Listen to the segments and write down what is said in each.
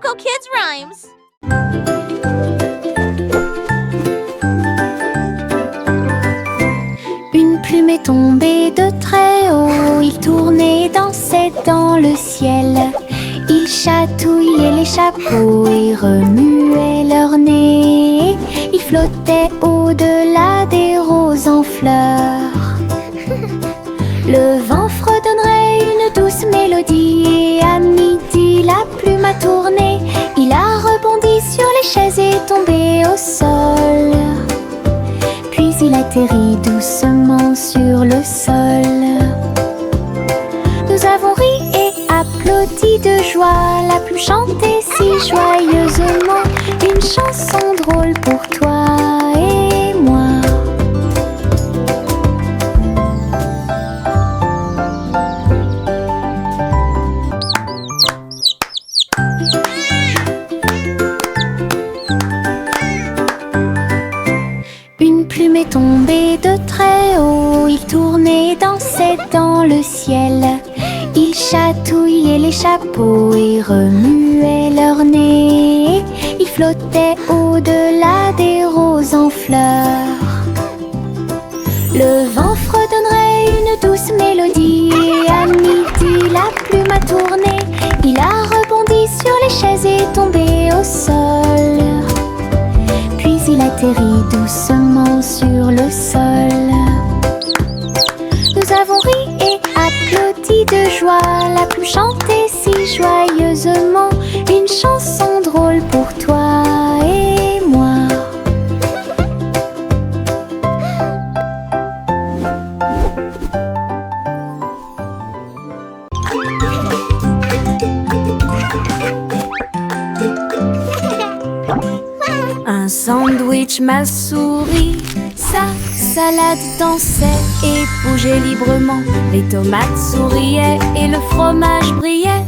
Coco Kids Rhymes. Une plume est tombée de très haut, il tournait, dansait dans le ciel. Il chatouillait les chapeaux et remuait leur nez. Il flottait au-delà des roses en fleurs. Le vent fredonnerait une douce mélodie et à midi la plume a tourné. Il a rebondi sur les chaises et tombé au sol. Puis il atterrit doucement sur le sol. Nous avons ri et applaudi de joie. La plume chantait si joyeusement une chanson drôle pour toi et moi. Une plume est tombée de très haut, il tournait, dansait dans le ciel. Il chatouillait les chapeaux et remuait leur nez. Il flottait au-delà des roses en fleurs. Le vent fredonnerait une douce mélodie et à midi la plume a tourné. Il a rebondi sur les chaises et tombé au sol. Puis il atterrit doucement sur le sol. Nous avons ri et applaudi de joie. La plume chantait si joyeusement une chanson drôle pour toi et moi. Un sandwich m'a souri, sa salade dansait et bougeait librement. Les tomates souriaient et le fromage brillait.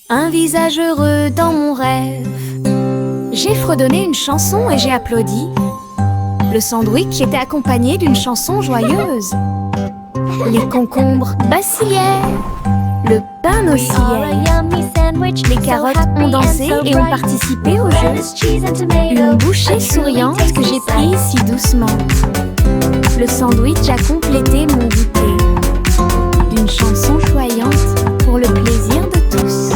Un visage heureux dans mon rêve. J'ai fredonné une chanson et j'ai applaudi. Le sandwich était accompagné d'une chanson joyeuse. Les concombres vacillaient, le pain oscillait. Les carottes ont dansé et ont participé au jeu. Une bouchée souriante que j'ai prise si doucement. Le sandwich a complété mon goûter d'une chanson choyante pour le plaisir de tous.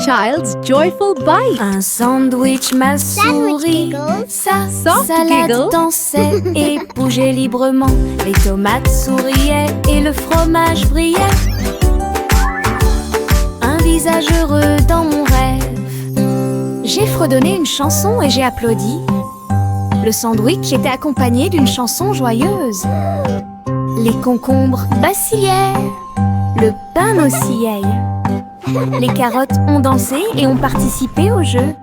Child's Joyful Bite. Un sandwich m'a souri, sa Soft salade giggle. dansait et bougeait librement. Les tomates souriaient et le fromage brillait. Un visage heureux dans mon rêve. J'ai fredonné une chanson et j'ai applaudi. Le sandwich était accompagné d'une chanson joyeuse. Les concombres vacillaient, le pain oscillait. Les carottes ont dansé et ont participé au jeu.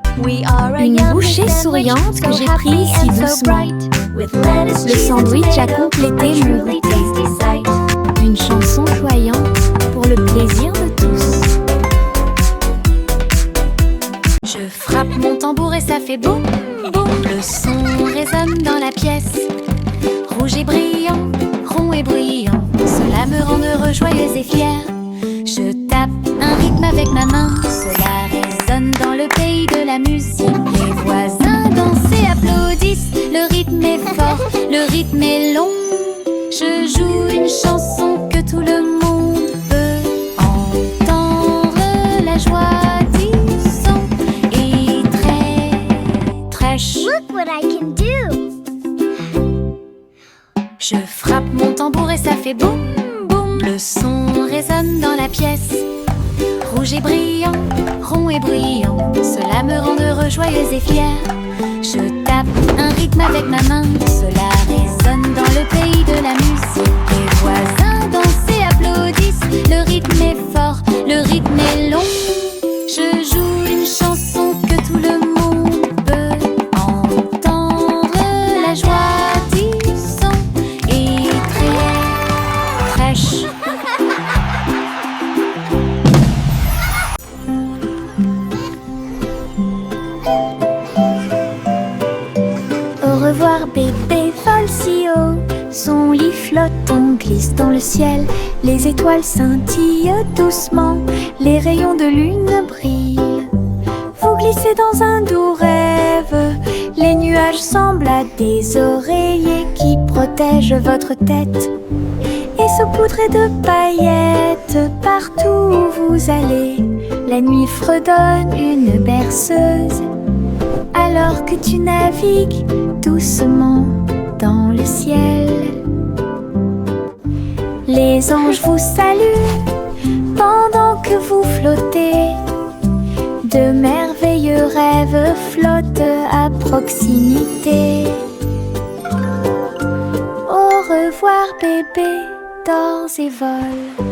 Une bouchée souriante que j'ai prise si doucement. Le sandwich a complété mon goûter. Une chanson choyante pour le plaisir de tous. Je frappe mon tambour et ça fait boum, boum. Le son résonne dans la pièce. Rouge et brillant, rond et bruyant. Cela me rend heureux, joyeuse et fière. Je tape un rythme avec ma main. Cela résonne dans le pays de la musique. Les voisins dansent et applaudissent. Le rythme est fort, le rythme est long. Je joue une chanson que tout le monde peut entendre. La joie du son est très chou. Look what I can do. Je frappe mon tambour et ça fait boum, boum. Le son résonne dans la pièce. Rouge et brillant, rond et bruyant. Cela me rend heureux, joyeuse et fière. Je tape un rythme avec ma main. Cela résonne dans le pays de la musique. Les voisins dansent et applaudissent. Le rythme est fort, le rythme est long. Je joue une chanson que tout le monde peut entendre. La joie du son est très chou. Au revoir revoir bébé vole si haut. Son lit flottant glisse dans le ciel. Les étoiles scintillent doucement. Les rayons de lune brillent. Vous glissez dans un doux rêve. Les nuages semblent à des oreillers qui protègent votre tête. Et saupoudrés de paillettes partout où vous allez. La nuit fredonne une berceuse alors que tu navigues doucement dans le ciel. Les anges vous saluent pendant que vous flottez. De merveilleux rêves flottent à proximité. Au revoir bébé, dors et vole.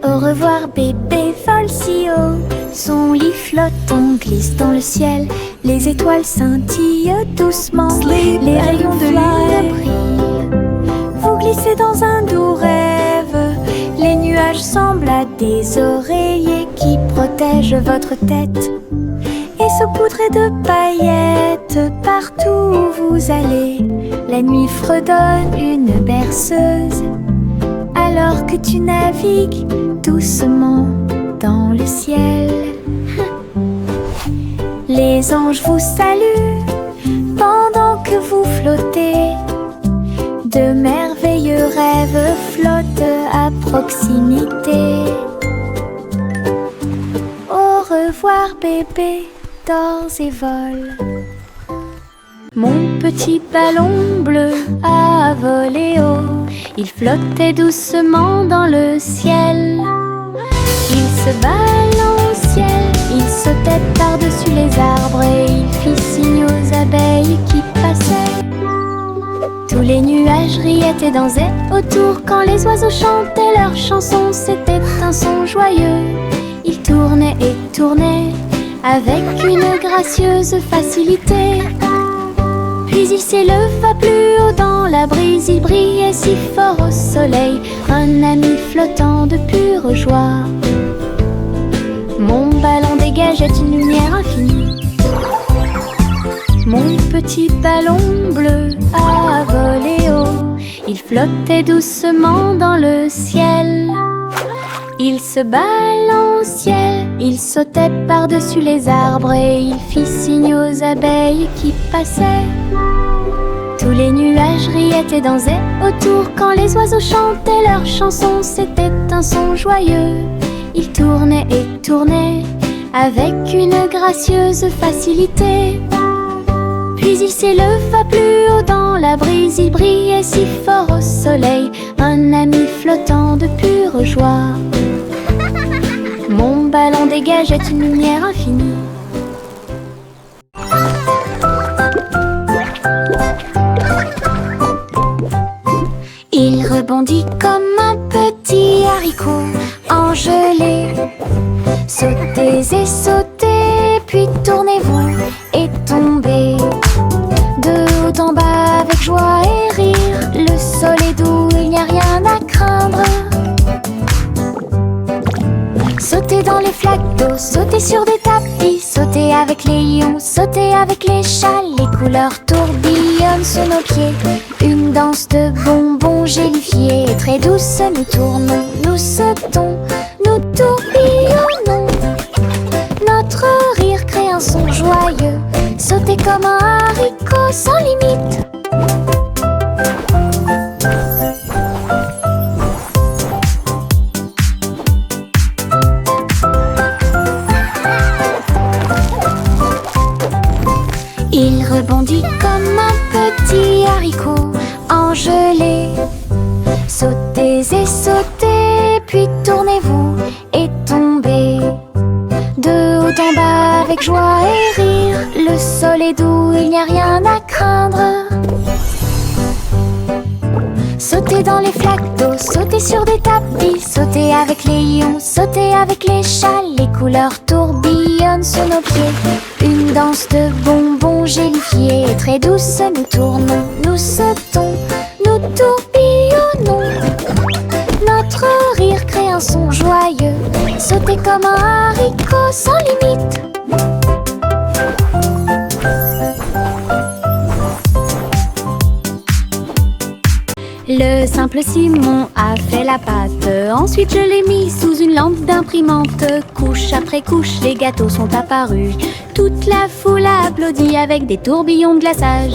Au revoir bébé vole si haut. Son lit flottant glisse dans le ciel. Les étoiles scintillent doucement. Les rayons de lune brillent. Vous glissez dans un doux rêve. Les nuages semblent à des oreillers qui protègent votre tête. Et saupoudrés de paillettes partout où vous allez. La nuit fredonne une berceuse alors que tu navigues doucement dans le ciel. Les anges vous saluent pendant que vous flottez. De merveilleux rêves flottent à proximité. Au revoir bébé, dors et vole. Mon petit ballon bleu a volé haut. Il flottait doucement dans le ciel. Il se balançait, il sautait par-dessus les arbres et il fit signe aux abeilles qui passaient. Tous les nuages riaient et dansaient autour quand les oiseaux chantaient leurs chansons. C'était un son joyeux. Il tournait et tournait avec une gracieuse facilité. Puis il s'éleva plus haut dans la brise. Il brillait si fort au soleil, un ami flottant de pure joie. Mon ballon dégageait une lumière infinie. Mon petit ballon bleu a volé haut. Il flottait doucement dans le ciel. Il se balançait, il sautait par-dessus les arbres et il fit signe aux abeilles qui passaient. Tous les nuages riaient et dansaient autour quand les oiseaux chantaient leurs chansons. C'était un son joyeux. Il tournait et tournait avec une gracieuse facilité. Puis il s'éleva plus haut dans la brise. Il brillait si fort au soleil, un ami flottant de pure joie. Mon ballon dégageait une lumière infinie. Il rebondit comme un petit haricot engelé. Sautez et sautez, puis tournez-vous et tombez. De haut en bas avec joie et rire. Le sol est doux, il n'y a rien à craindre. Sautez dans les flaques d'eau, sautez sur des tapis. Sautez avec les lions, sautez avec les chats. Les couleurs tourbillonnent sous nos pieds. Une danse de bonbons gélifiés. Très douce, nous tournons, nous sautons, nous tourbillonnons. Notre rire crée un son joyeux. Sautez comme un haricot sans limite. Il rebondit comme un petit haricot engelé. Sautez et sautez, puis tournez-vous et tombez. De haut en bas avec joie et rire. Le sol est doux, il n'y a rien à craindre. Sautez dans les flaques d'eau, sautez sur des tapis. Sautez avec les lions, sautez avec les chats. Les couleurs tourbillonnent sous nos pieds. Une danse de bonbons gélifiés. Très douce, nous tournons, nous sautons, nous tourbillonnons. Notre rire crée un son joyeux. Sautez sauter comme un haricot sans limite. Le simple Simon a fait la pâte. Ensuite je l'ai mis sous une lampe d'imprimante. Couche après couche, les gâteaux sont apparus. Toute la foule a applaudi avec des tourbillons de glaçage.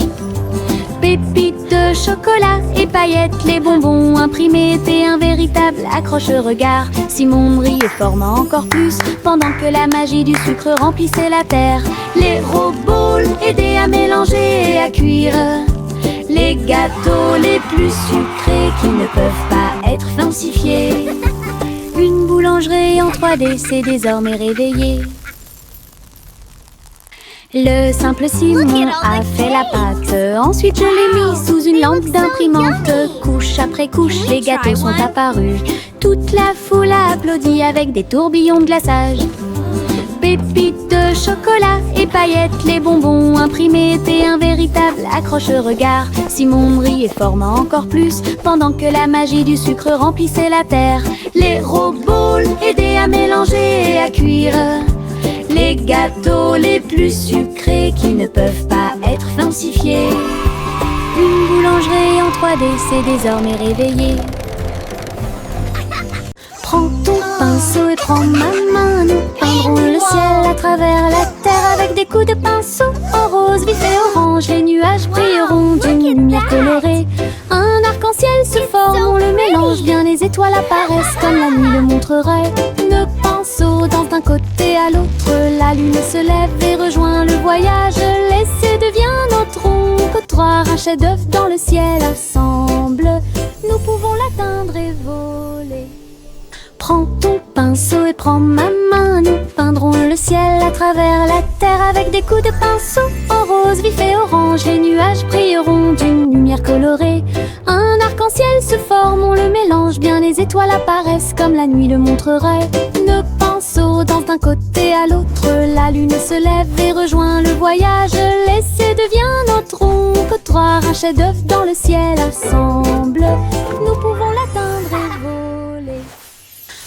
Pépites de chocolat et paillettes, les bonbons imprimés étaient un véritable accroche-regard. Simon brillait formant encore plus pendant que la magie du sucre remplissait la terre. Les robots aidaient à mélanger et à cuire les gâteaux les plus sucrés qui ne peuvent pas être falsifiés. Une boulangerie en 3D s'est désormais réveillée. Le simple Simon a fait la pâte. Ensuite je l'ai mis sous une lampe d'imprimante. Couche après couche, les gâteaux sont apparus. Toute la foule a applaudi avec des tourbillons de glaçage. Pépites de chocolat et paillettes, les bonbons imprimés étaient un véritable accroche-regard. Simon brillait formant encore plus pendant que la magie du sucre remplissait la terre. Les robots aidaient à mélanger et à cuire les gâteaux les plus sucrés qui ne peuvent pas être falsifiés. Une boulangerie en 3D s'est désormais réveillée. Prends ton pinceau et prends ma main. Nous peindrons le ciel à travers la terre avec des coups de pinceau en rose, vif et orange. Les nuages brilleront d'une lumière colorée. Un arc-en-ciel se forme, on le mélange bien. Les étoiles apparaissent comme la nuit le montrerait. Nos pinceaux dansent d'un côté à l'autre. La lune se lève et rejoint le voyage. L'essai devient notre trottoir. Un chef-d'œuvre dans le ciel ensemble. Nous pouvons l'atteindre et voler. Prends ton pinceau et prends ma main. Nous peindrons le ciel à travers la terre avec des coups de pinceau en rose, vif et orange. Les nuages brilleront d'une lumière colorée. Un arc-en-ciel se forme, on le mélange bien. Les étoiles apparaissent comme la nuit le montrerait. Nos pinceaux dansent d'un côté à l'autre. La lune se lève et rejoint le voyage. L'essai devient notre trottoir. Un chef-d'œuvre dans le ciel ensemble. Nous pouvons l'atteindre et voler.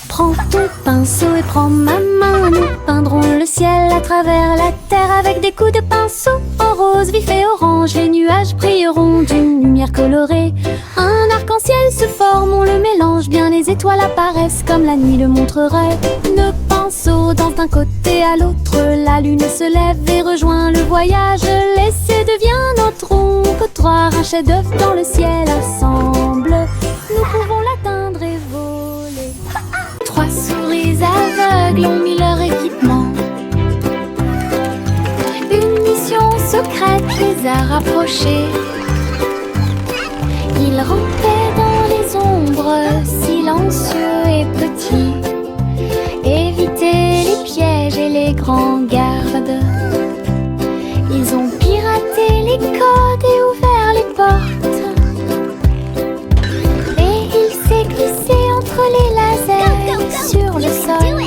Prends ton pinceau et prends ma main. Nous peindrons le ciel à travers la terre avec des coups de pinceau en rose, vif et orange. Les nuages brilleront d'une lumière colorée. Un arc-en-ciel se forme, on le mélange bien. Les étoiles apparaissent comme la nuit le montrerait. Nos pinceaux dansent d'un côté à l'autre. La lune se lève et rejoint le voyage. L'essai devient notre trottoir. Un chef-d'œuvre dans le ciel ensemble. Nous pouvons l'atteindre et voler. 3 souris aveugles ont mis leur équipement. Une mission secrète les a rapprochés. Ils rampaient dans les ombres, silencieux et petits. Évitaient les pièges et les grands gardes. Ils ont piraté les codes et ouvert les portes. Et il s'est glissé entre les lasers sur le sol.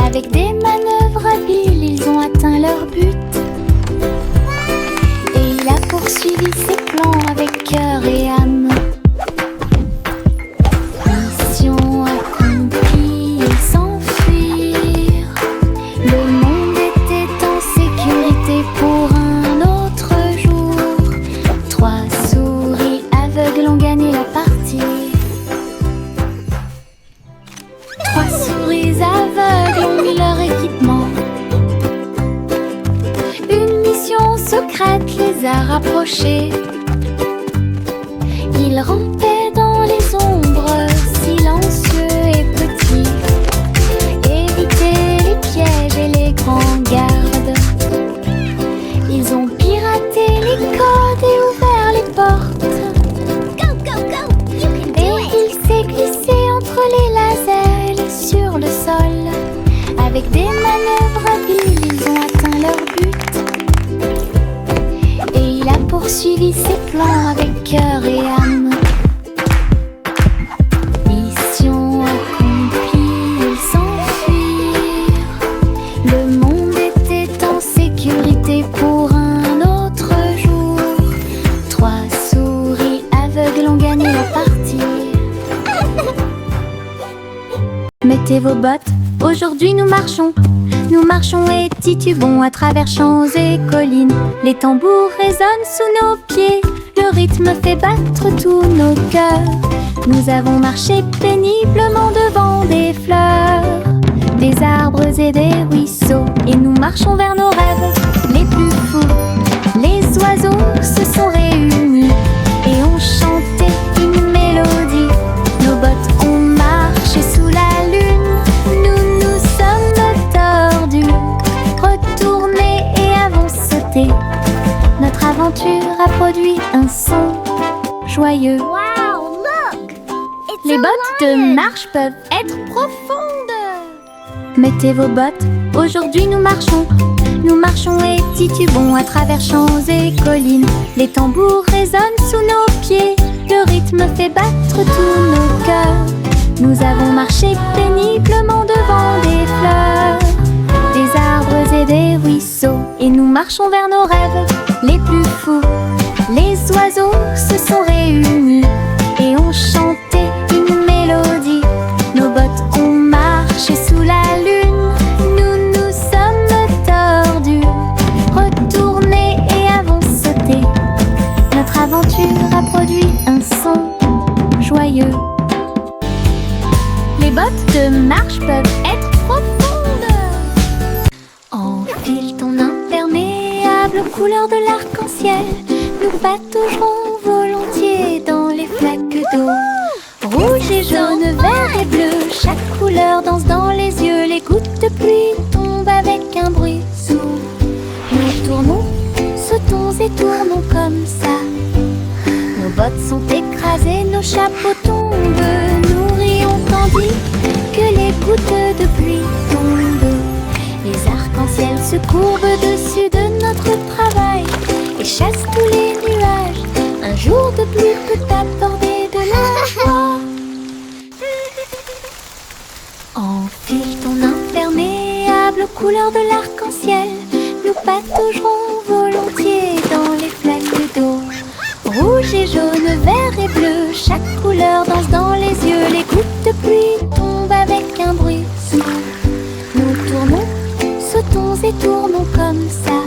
Avec des manœuvres habiles, ils ont atteint leur but. Et il a poursuivi ses plans avec cœur et âme. Mission accomplie, ils s'enfuirent. Le monde était en sécurité pour un autre jour. 3 souris aveugles ont gagné la partie. 3 souris aveugles ont mis leur équipement. Une mission secrète les a rapprochés. Ils rampaient dans les ombres, silencieux et petits. Évitaient les pièges et les grands gardes. Ils ont piraté les codes et ouvert les portes. Go, go, go! You can do Et it! il s'est glissé entre les lasers sur le sol. Avec des manœuvres habiles, ils ont atteint leur but. Et il a poursuivi ses plans avec cœur et âme. Mission accomplie, ils s'enfuirent. Le monde était en sécurité pour un autre jour. 3 souris aveugles ont gagné la partie. Mettez Mettez vos bottes, aujourd'hui nous marchons et titubons à travers champs et collines. Les tambours résonnent sous nos pieds, le rythme fait battre tous nos cœurs. Nous avons marché péniblement devant des fleurs, des arbres et des ruisseaux, et nous marchons vers nos rêves les plus fous. Les oiseaux se sont réunis et ont chanté une mélodie. Nos bottes ont marché sous la lune, nous nous sommes tordus, retournés et avons sauté. Notre aventure a produit un son joyeux. Wow, look! It's Les a bottes lion. de marche peuvent être profondes. Mettez vos bottes, aujourd'hui nous marchons et titubons à travers champs et collines. Les tambours résonnent sous nos pieds, le rythme fait battre tous nos cœurs. Nous avons marché péniblement devant des fleurs, des arbres et des ruisseaux, et nous marchons vers nos rêves les plus fous. Les oiseaux se sont réunis et ont chanté une mélodie. Nos bottes ont marché sous la lune, nous nous sommes tordus, retournés et avons sauté. Notre aventure a produit un son joyeux. Les bottes de marche peuvent être profondes. Enfile ton imperméable aux couleurs de l'arc-en-ciel. Nous pataugerons volontiers dans les flaques d'eau. Rouge et jaune, vert et bleu, chaque couleur danse dans les yeux. Les gouttes de pluie tombent avec un bruit sourd. Nous tournons, sautons et tournons comme ça. Nos bottes sont écrasées, nos chapeaux tombent. Nous rions tandis que les gouttes de pluie tombent. Les arcs-en-ciel se courbent dessus de notre travail et chassent tous les nuages. Un jour de pluie peut apporter de la joie. Enfile ton imperméable aux couleurs de l'arc-en-ciel. Nous pataugerons volontiers dans les flaques d'eau. Rouge et jaune, vert et bleu, chaque couleur danse dans les yeux. Les gouttes de pluie tombent avec un bruit sourd. Nous tournons, sautons et tournons comme ça.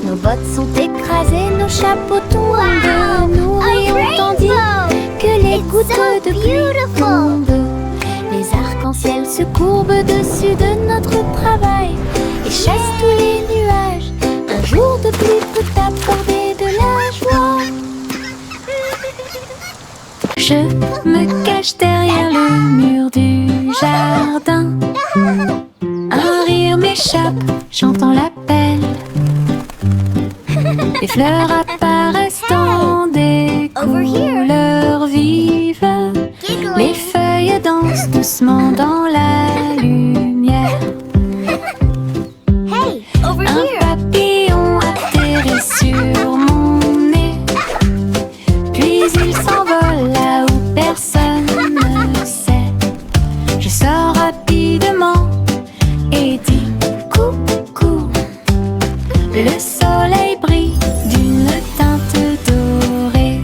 Nos bottes sont écrasées, nos chapeaux tombent. Wow, Nous a rions tandis rainbow. que les It's gouttes so de pluie beautiful. tombent. Les arcs-en-ciel se courbent dessus de notre travail et chassent tous les nuages. Un jour de pluie peut apporter de la joie. Je me cache derrière le mur du jardin. Un rire m'échappe, j'entends l'appel. Les fleurs apparaissent dans des Over here. couleurs vives. Les Giggling. feuilles dansent doucement dans la lumière. Hey, over Un here. papillon atterrit sur mon nez, puis il s'envole là où personne ne sait. Je sors rapidement et dis coucou. Le soleil brille d'une teinte dorée.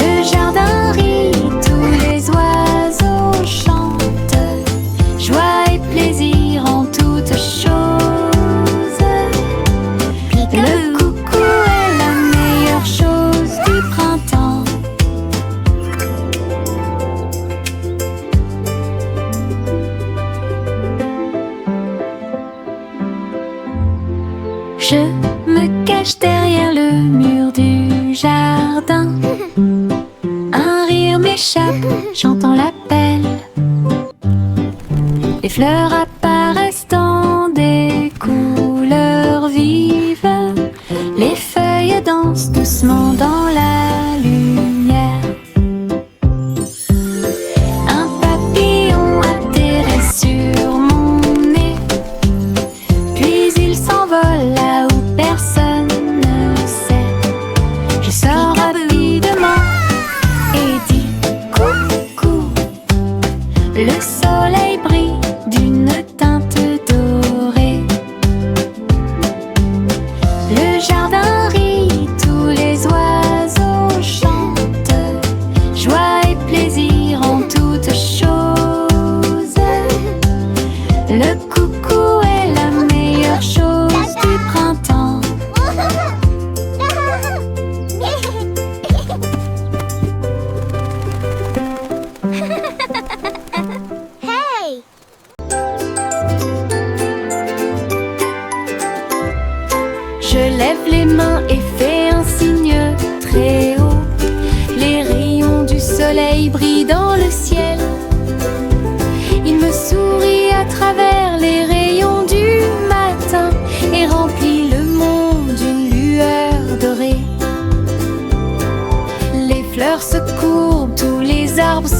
Le jardin rit, tous les oiseaux chantent. Joie et plaisir en toutes choses. Le coucou est la meilleure chose du printemps. Je me cache derrière le mur du jardin. Un rire m'échappe, j'entends l'appel. Les fleurs apparaissent dans des couleurs vives. Les feuilles dansent doucement dans la lumière. Un papillon atterrit sur mon nez, puis il s'envole là où personne ne sait. Je sors rapidement et dis coucou. Le soleil brille d'une teinte dorée. Le jardin rit, tous les oiseaux chantent. Joie et plaisir en toutes choses.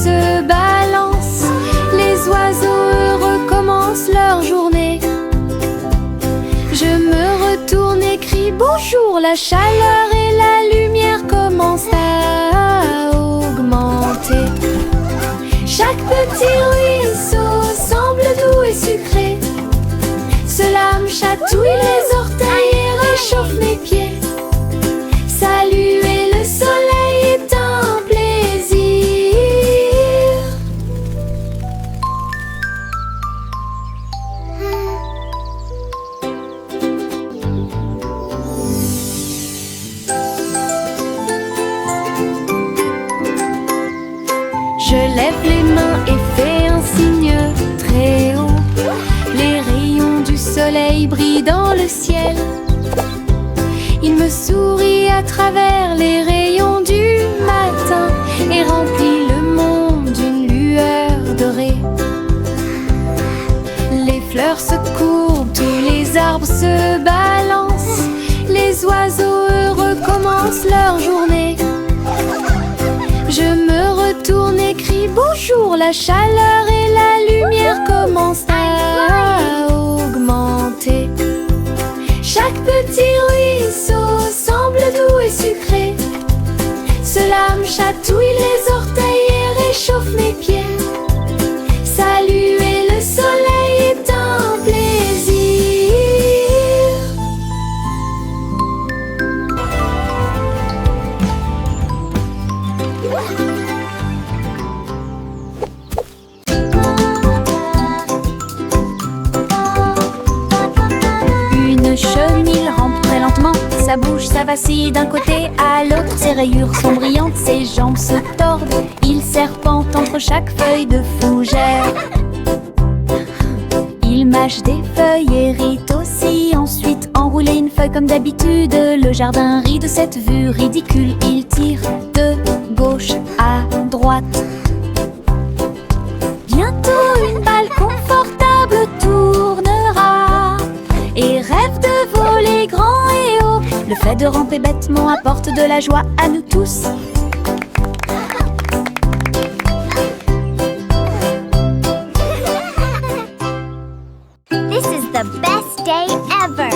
se balancent. Les oiseaux heureux commencent leur journée. Je me retourne et crie bonjour. La chaleur et la lumière commencent à augmenter. Chaque petit ruisseau semble doux et sucré. Cela me chatouille les orteils et réchauffe mes pieds. Saluer le soleil est un plaisir. Je lève les mains et fais un signe très haut. Les rayons du soleil brillent dans le ciel. Il me sourit à travers les rayons du matin et remplit le monde d'une lueur dorée. Les fleurs se courbent, tous les arbres se balancent. Les oiseaux heureux commencent leur journée. Je me retourne et crie bonjour. La chaleur et la lumière commencent à augmenter. Chaque petit ruisseau semble doux et sucré. Cela me chatouille les orteils et réchauffe mes pieds. Saluer le soleil est un plaisir. Une chenille rampe très lentement. Sa bouche, ça vacille d'un côté à l'autre. Ses rayures sont brillantes, ses jambes se tordent. Il serpente entre chaque feuille de fougère. Il mâche des feuilles, hérite aussi. Ensuite enrouler une feuille comme d'habitude. Le jardin rit de cette vue ridicule. Il tire de gauche à droite. Bientôt une balle confortable tournera et rêve de voler grand et haut. Le fait de ramper bêtement apporte de la joie à nous tous. This is the best day ever.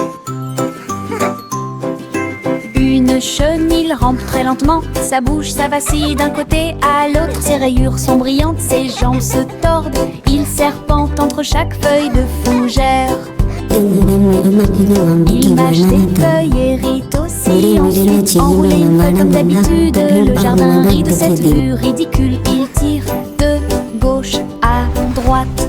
Une chenille rampe très lentement. Sa bouche, ça vacille d'un côté à l'autre. Ses rayures sont brillantes, ses jambes se tordent. Il serpente entre chaque feuille de fougère. Il mâche des feuilles, hérite aussi. Ensuite enrouler une feuille comme d'habitude. Le jardin rit de cette vue ridicule. Il tire de gauche à droite.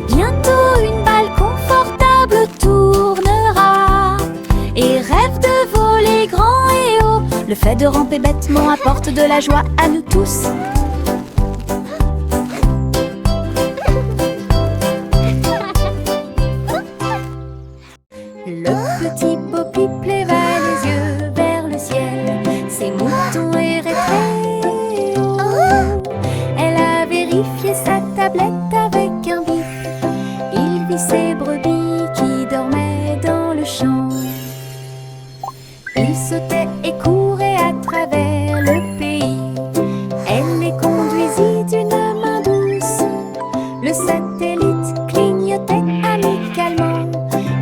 Bientôt une balle confortable tournera et rêve de voler grand et haut. Le fait de ramper bêtement apporte de la joie à nous tous. Le petit Poppy leva les yeux vers le ciel. Ses moutons erraient très haut. Elle a vérifié sa tablette avec un bip. Il vit ses brebis qui dormaient dans le champ. Il sautait et courait à travers le pays. Elle les conduisit d'une main douce. Le satellite clignotait amicalement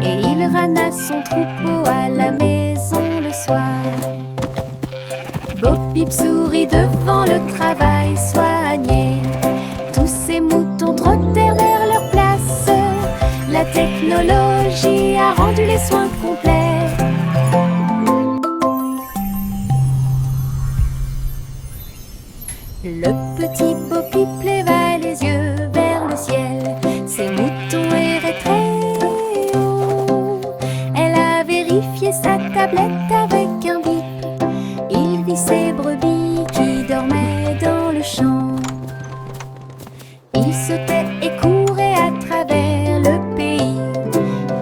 et il ramena son troupeau à la maison le soir. Bo-Peep sourit devant le travail soigné. Tous ces moutons trottèrent vers leur place. La technologie a rendu les soins complets. Le petit Bo-Peep leva les yeux vers le ciel. Ses moutons erraient très haut. Elle a vérifié sa tablette avec un bip. Il vit ses brebis qui dormaient dans le champ. Il sautait et courait à travers le pays.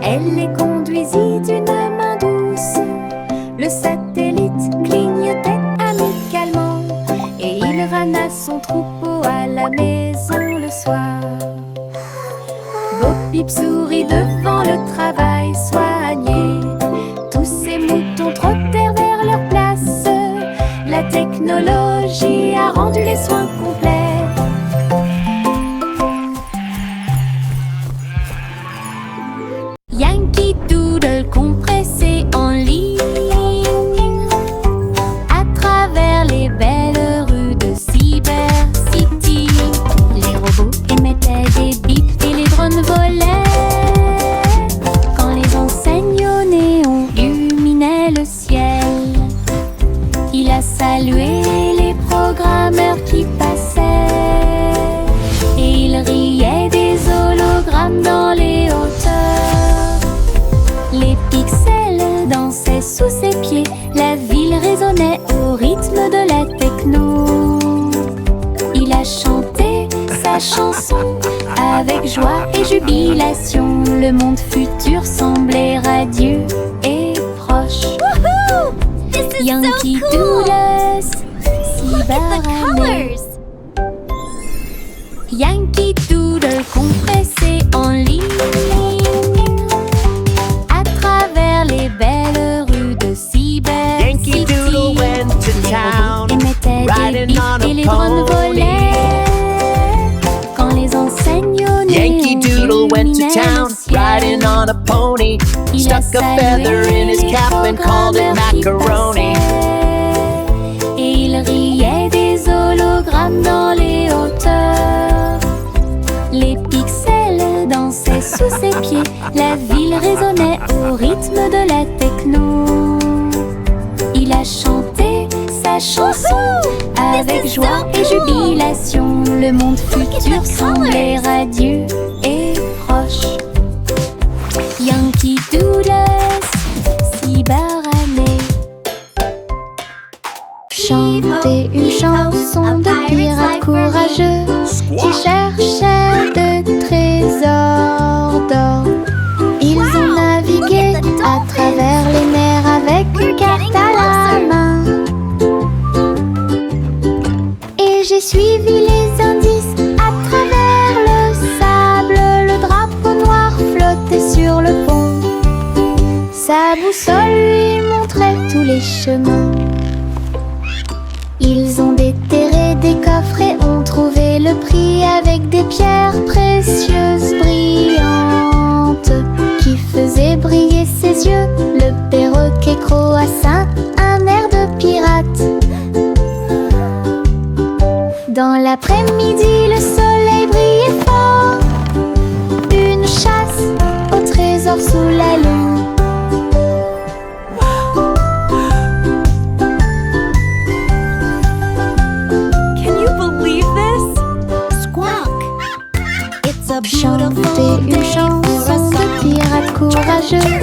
Elle les conduisit d'une main douce. Le satellite clignotait amicalement et il ramena son troupeau à la maison le soir. Bo-Peep sourit devant le travail soigné. Tous ces moutons trottèrent vers leur place. La technologie a a rendu les soins complets. Yankee Doodle compressé en ligne à travers les belles rues de Cyber City. Les robots émettaient des bips et les drones volaient quand les enseignes au néon illuminaient le ciel. Il a salué les programmeurs qui passaient et il riait des hologrammes dans les hauteurs. Les pixels dansaient sous ses pieds, la ville résonnait au rythme de la techno. Il a chanté sa chanson avec joie et jubilation. Le monde futur semblait radieux et proche. Yankee Doodle, Cyberannée. Yankee Doodle compressé en ligne à travers les belles rues de Cyber Yankee City. Doodle went to town, Les robots émettaient des riding bips on a et les drones pony. volaient quand les enseignes au Yankee néon Doodle went to illuminaient town, le ciel. riding on a pony. Il a Stuck a salué feather in his les cap and called it programmeurs qui macaroni. passaient. Et il riait des hologrammes dans les hauteurs. Les pixels dansaient sous ses pieds, la ville résonnait au rythme de la techno. Il a chanté sa chanson avec joie et jubilation. Le monde futur semblait radieux et proche. Yankee Doodle, Cyberannée. Chanter une chanson de pirates courageux qui cherchaient de trésors d'or. Ils ont navigué à travers les mers avec une carte à la main. Et j'ai suivi les indices à travers le sable. Le drapeau noir flottait sur le pont. Sa boussole lui montrait tous les chemins. Ils ont déterré des coffres et ont trouvé le prix avec des pierres précieuses brillantes qui faisaient briller ses yeux. Le perroquet croassa un air de pirate. Dans l'après-midi, le soleil brillait fort. Une chasse au trésor sous la lune. Chanter une chanson de pirates courageux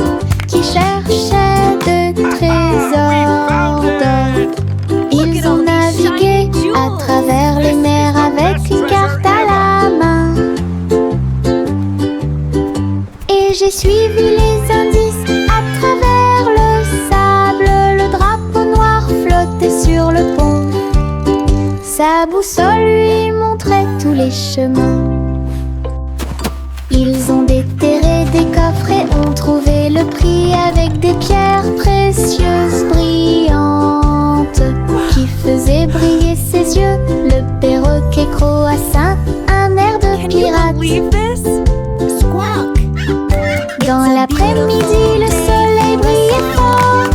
qui cherchaient de trésors d'or. Ils ont navigué à travers les mers avec une carte à la main. Et j'ai suivi les indices à travers le sable. Le drapeau noir flottait sur le pont. Sa boussole lui montrait tous les chemins. Ils ont déterré des coffres et ont trouvé le prix avec des pierres précieuses brillantes qui faisaient briller ses yeux. Le perroquet croassa un air de pirate. Dans l'après-midi, le soleil brillait fort.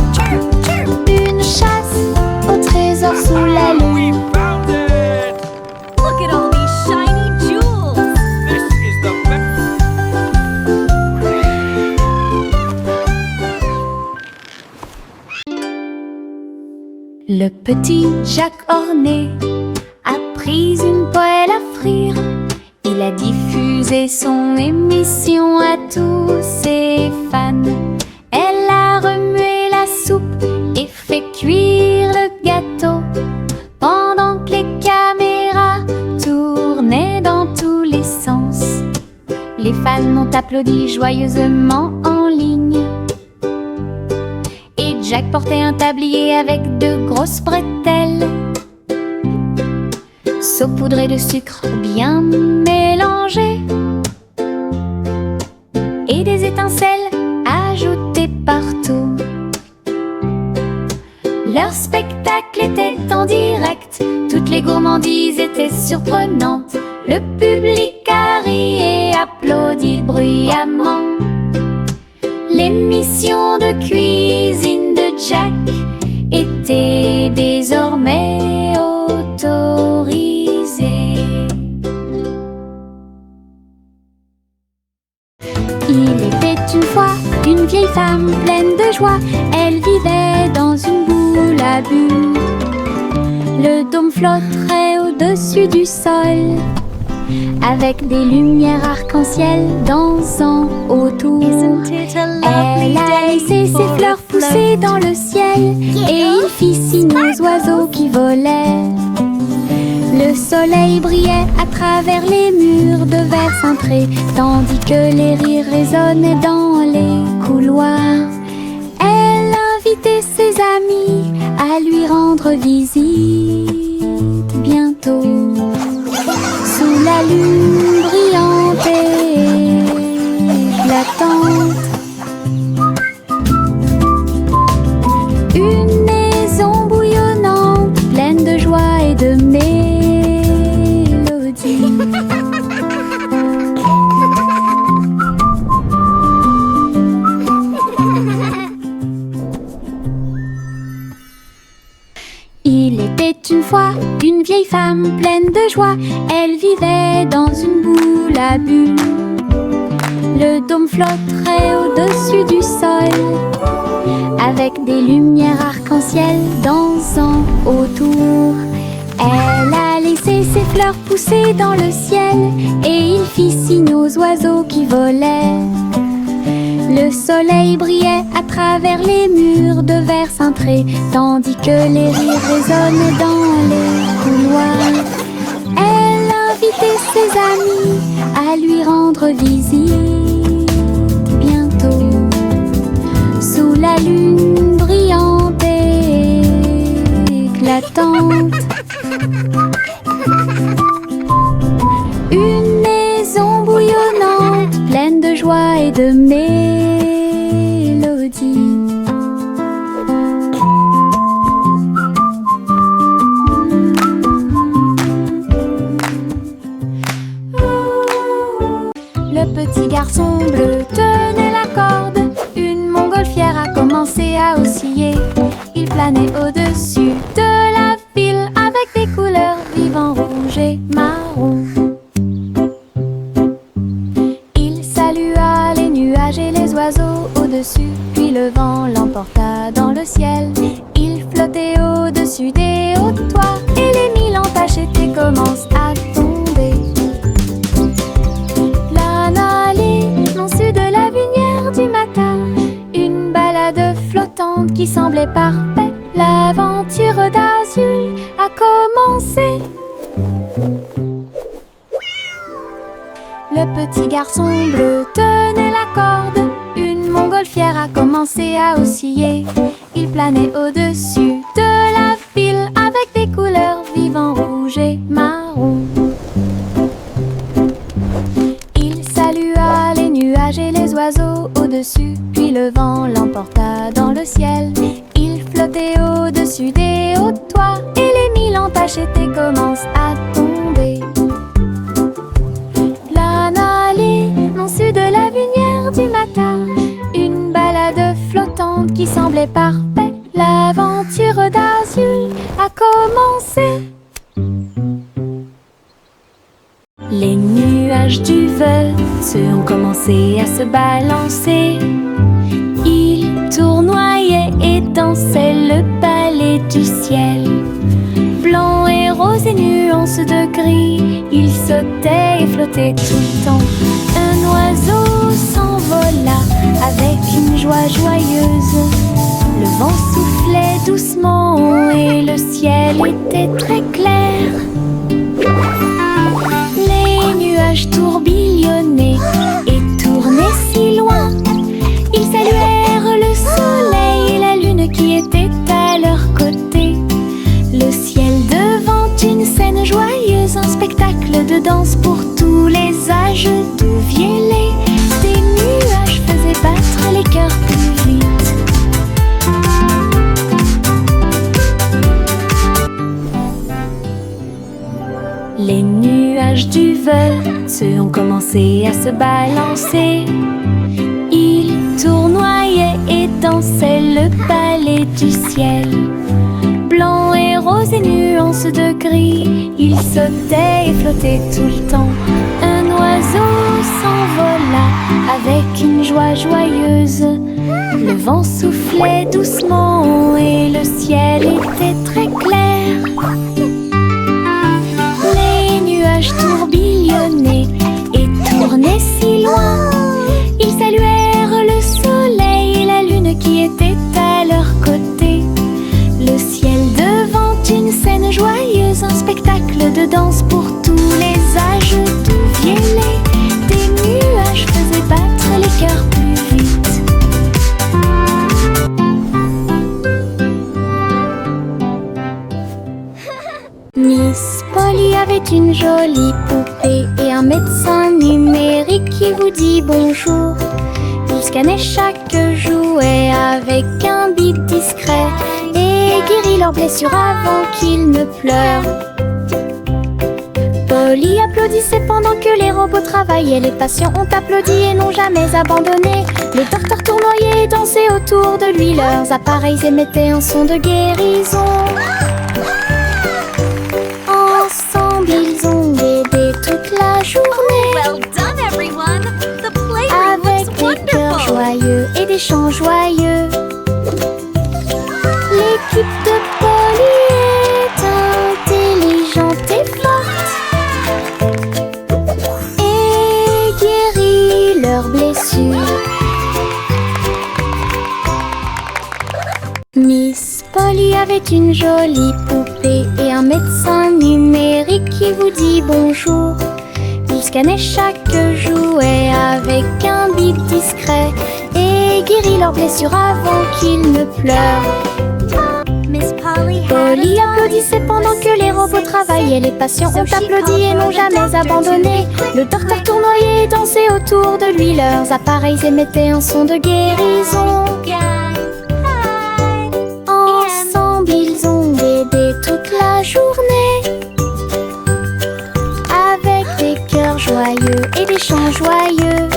Une chasse au trésor sous la lune. Look at all these shiny jewels. This is the best. Le petit Jacques Orné a pris une poêle à frire. Il a diffusé son émission à tous ses fans. Elle a remué la soupe et fait cuire le gâteau pendant que les caméras tournaient dans tous les sens. Les fans ont applaudi joyeusement en ligne. Et Jack portait un tablier avec de grosses bretelles, saupoudrées de sucre bien mélangé, et des étincelles ajoutées partout. Leur spectacle était en direct, toutes les gourmandises gourmandise était surprenante. Le public a ri et applaudi bruyamment. L'émission de cuisine de Jack était désormais autorisée. Il était une fois une vieille femme pleine de joie. Elle vivait dans une boule à bulles. Le dôme flotterait au-dessus du sol, avec des lumières arc-en-ciel dansant autour. Elle a laissé ses fleurs pousser dans le ciel, et il fit signe aux oiseaux qui volaient. Le soleil brillait à travers les murs de verre cintré, tandis que les rires résonnaient dans les couloirs. Elle invitait ses amis à lui rendre visite bientôt. Sous la lune brillante et éclatante, une maison bouillonnante, pleine de joie et de mélodie. Il était une fois une vieille femme pleine de joie. Elle vivait dans une boule à bulles. Le dôme flotterait au-dessus du sol, avec des lumières arc-en-ciel dansant autour. Elle a laissé ses fleurs pousser dans le ciel, et il fit signe aux oiseaux qui volaient. Le soleil brillait à travers les murs de verre cintré, tandis que les rires résonnaient dans les couloirs. Elle invitait ses amis à lui rendre visite bientôt. Sous la lune brillante et éclatante, une maison bouillonnante, pleine de joie et de mélodie. Le petit garçon bleu tenait la corde. Une montgolfière a commencé à osciller. Il planait au-dessus de la ville avec des couleurs vives en rouge et marron. Il salua les nuages et les oiseaux au-dessus, puis le vent l'emporta dans le ciel. Il flottait au-dessus des hauts toits, et les mille entaches étaient commencent à tomber. Au-dessus de la lumière du matin, une balade flottante qui semblait parfaite. L'aventure d'Azul a commencé. Le petit garçon bleu tenait la corde. Une montgolfière a commencé à osciller. Il planait au-dessus de la ville avec des couleurs vives en rouge et marron. Et les oiseaux au-dessus, puis le vent l'emporta dans le ciel. Il flottait au-dessus des hauts toits, et les mille entaches étaient commencent à tomber. L'année non-su de la lumière du matin, une balade flottante qui semblait parfaite. L'aventure d'Azul a commencé. Les nuages du Veuf ont commencé à se balancer. Ils tournoyaient et dansaient le ballet du ciel. Blanc et rose et nuances de gris, ils sautaient et flottaient tout le temps. Un oiseau s'envola avec une joie joyeuse. Le vent soufflait doucement et le ciel était très clair. Les nuages tourbillonnaient et tournaient si loin. Ils saluèrent le soleil et la lune qui était à leur côté. Le ciel devant une scène joyeuse, un spectacle de danse pour tous les âges. D'où viennent des nuages faisaient battre les cœurs plus vite. neveux ont commencé à se balancer. Ils tournoyaient et dansaient le ballet du ciel. Blanc et rose et nuances de gris, ils sautaient et flottaient tout le temps. Un oiseau s'envola avec une joie joyeuse. Le vent soufflait doucement et le ciel était très clair. Les nuages tourbillonnaient et tournaient si loin. Ils saluèrent le soleil et la lune qui était à leur côté. Le ciel devant une scène joyeuse, un spectacle de danse pour tous les âges. D'où viennent des nuages faisaient battre les cœurs plus vite. Miss Polly avait une jolie poupée et un médecin numérique qui vous dit bonjour. Il scannait chaque jouet avec un bip discret et guérit leurs blessures avant qu'ils ne pleurent. Polly applaudissait pendant que les robots travaillaient. Les patients ont applaudi et n'ont jamais abandonné. Le docteur tournoyait et dansait autour de lui. Leurs appareils émettaient un son de guérison. Ensemble, ils ont aidé toute la journée. Well done, everyone. The playroom Avec looks des cœurs wonderful. joyeux et des chants joyeux. L'équipe de Polly est intelligente et forte et guérit leurs blessures. Miss Polly avait une jolie poupée et un médecin numérique qui vous dit bonjour. Il scannait chaque jouet avec un bip discret et guérit leurs blessures avant qu'ils ne pleurent. Miss Polly had Polly a applaudissait pendant que les robots travaillaient. Les patients ont applaudi et n'ont jamais abandonné. Le docteur tournoyait et dansait autour de lui. Leurs appareils émettaient un son de guérison. Ensemble, ils ont aidé toute la journée. Avec des cœurs joyeux et des chants joyeux.